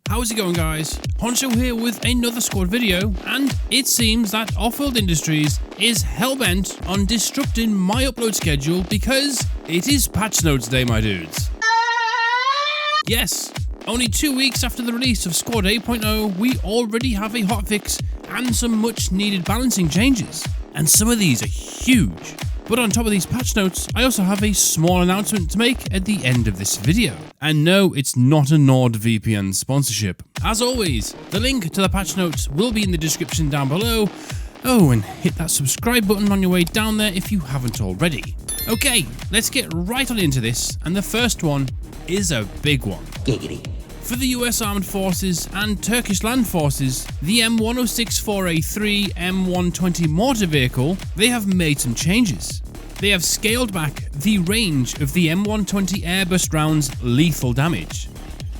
How's it going, guys? Honcho here with another squad video, and it seems that Off-World Industries is hellbent on disrupting my upload schedule because it is patch notes day, my dudes. Yes, only 2 weeks after the release of Squad 8.0, we already have a hotfix and some much needed balancing changes, and some of these are huge. But on top of these patch notes, I also have a small announcement to make at the end of this video. And no, it's not a NordVPN sponsorship. As always, the link to the patch notes will be in the description down below. Oh, and hit that subscribe button on your way down there if you haven't already. Okay, let's get right on into this, and the first one is a big one. Giggity. For the US Armed Forces and Turkish Land Forces, the M1064A3 M120 mortar vehicle, they have made some changes. They have scaled back the range of the M120 airburst rounds' lethal damage.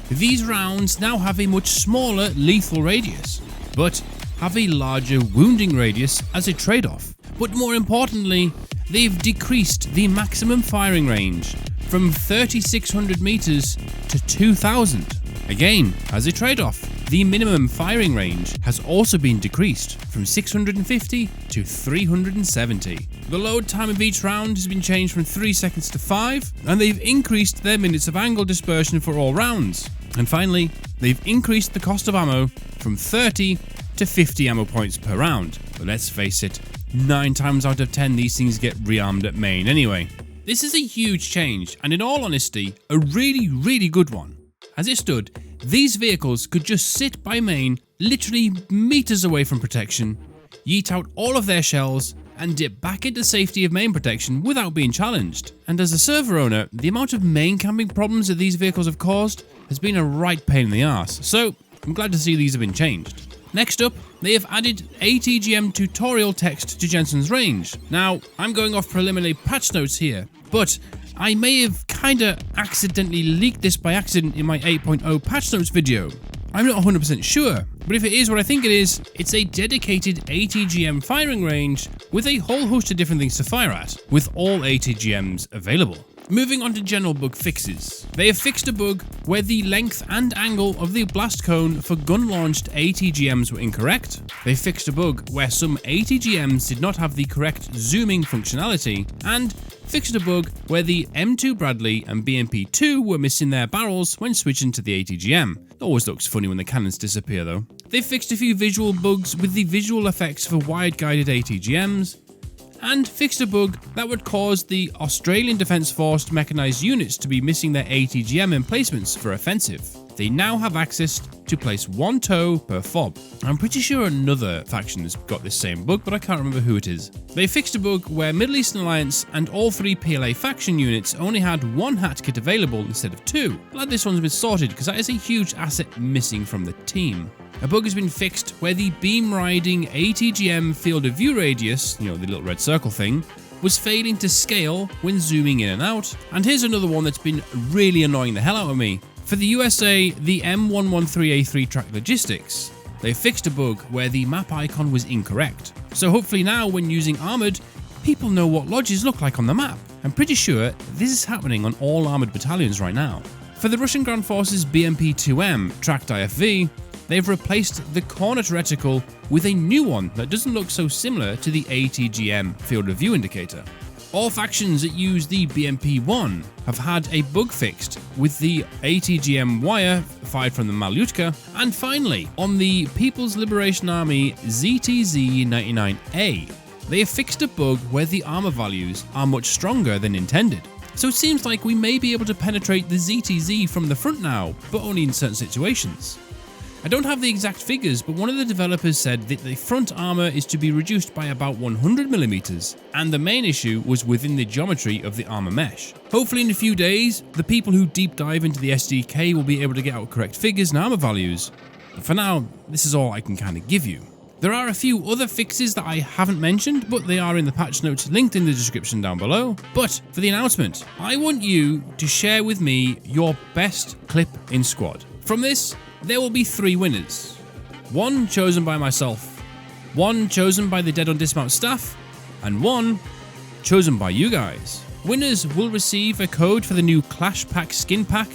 These rounds now have a much smaller lethal radius, but have a larger wounding radius as a trade-off. But more importantly, they've decreased the maximum firing range from 3,600 meters to 2,000. Again, as a trade-off, the minimum firing range has also been decreased from 650 to 370. The load time of each round has been changed from 3 seconds to 5, and they've increased their minutes of angle dispersion for all rounds. And finally, they've increased the cost of ammo from 30 to 50 ammo points per round. But let's face it, 9 times out of 10 these things get rearmed at main anyway. This is a huge change, and in all honesty, a really good one. As it stood, these vehicles could just sit by main, literally meters away from protection, yeet out all of their shells, and dip back into safety of main protection without being challenged. And as a server owner, the amount of main camping problems that these vehicles have caused has been a right pain in the arse, so I'm glad to see these have been changed. Next up, they have added ATGM tutorial text to Jensen's range. Now, I'm going off preliminary patch notes here, but I may have kinda accidentally leaked this by accident in my 8.0 patch notes video. I'm not 100% sure, but if it is what I think it is, it's a dedicated ATGM firing range with a whole host of different things to fire at, with all ATGMs available. Moving on to general bug fixes. They have fixed a bug where the length and angle of the blast cone for gun-launched ATGMs were incorrect. They fixed a bug where some ATGMs did not have the correct zooming functionality, and fixed a bug where the M2 Bradley and BMP2 were missing their barrels when switching to the ATGM. It always looks funny when the cannons disappear though. They fixed a few visual bugs with the visual effects for wide-guided ATGMs, and fixed a bug that would cause the Australian Defence Force mechanised units to be missing their ATGM emplacements for offensive. They now have access to place one tow per fob. I'm pretty sure another faction has got this same bug, but I can't remember who it is. They fixed a bug where Middle Eastern Alliance and all 3 PLA faction units only had 1 hat kit available instead of 2. Glad this one's been sorted because that is a huge asset missing from the team. A bug has been fixed where the beam riding ATGM field of view radius, the little red circle thing, was failing to scale when zooming in and out. And here's another one that's been really annoying the hell out of me. For the USA, the M113A3 track logistics, they fixed a bug where the map icon was incorrect. So hopefully now when using armoured, people know what lodges look like on the map. I'm pretty sure this is happening on all armoured battalions right now. For the Russian Ground Forces BMP-2M tracked IFV, they've replaced the cornet reticle with a new one that doesn't look so similar to the ATGM field of view indicator. All factions that use the BMP-1 have had a bug fixed with the ATGM wire fired from the Malyutka, and finally, on the People's Liberation Army ZTZ-99A, they have fixed a bug where the armor values are much stronger than intended. So it seems like we may be able to penetrate the ZTZ from the front now, but only in certain situations. I don't have the exact figures, but one of the developers said that the front armor is to be reduced by about 100mm, and the main issue was within the geometry of the armor mesh. Hopefully in a few days, the people who deep dive into the SDK will be able to get out correct figures and armor values. But for now, this is all I can kind of give you. There are a few other fixes that I haven't mentioned, but they are in the patch notes linked in the description down below. But for the announcement, I want you to share with me your best clip in squad. From this, there will be 3 winners. 1 chosen by myself, 1 chosen by the Dead on Dismount staff, and 1 chosen by you guys. Winners will receive a code for the new Clash Pack skin pack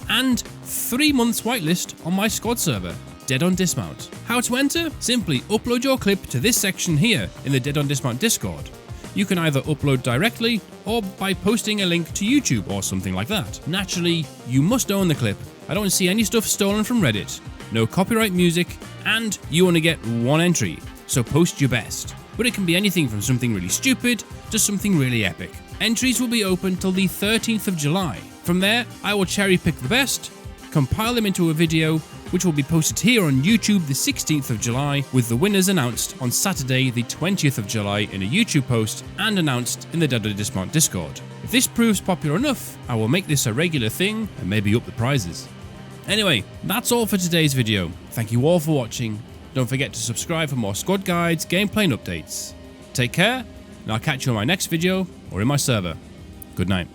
and 3 months whitelist on my squad server, Dead on Dismount. How to enter? Simply upload your clip to this section here in the Dead on Dismount Discord. You can either upload directly or by posting a link to YouTube or something like that. Naturally, you must own the clip. I don't see any stuff stolen from Reddit, no copyright music, and you only get 1 entry, so post your best. But it can be anything from something really stupid to something really epic. Entries will be open till the 13th of July. From there, I will cherry pick the best, compile them into a video, which will be posted here on YouTube the 16th of July, with the winners announced on Saturday the 20th of July in a YouTube post and announced in the Dead on Dismount Discord. If this proves popular enough, I will make this a regular thing and maybe up the prizes. Anyway, that's all for today's video. Thank you all for watching. Don't forget to subscribe for more squad guides, gameplay and updates. Take care, and I'll catch you on my next video or in my server. Good night.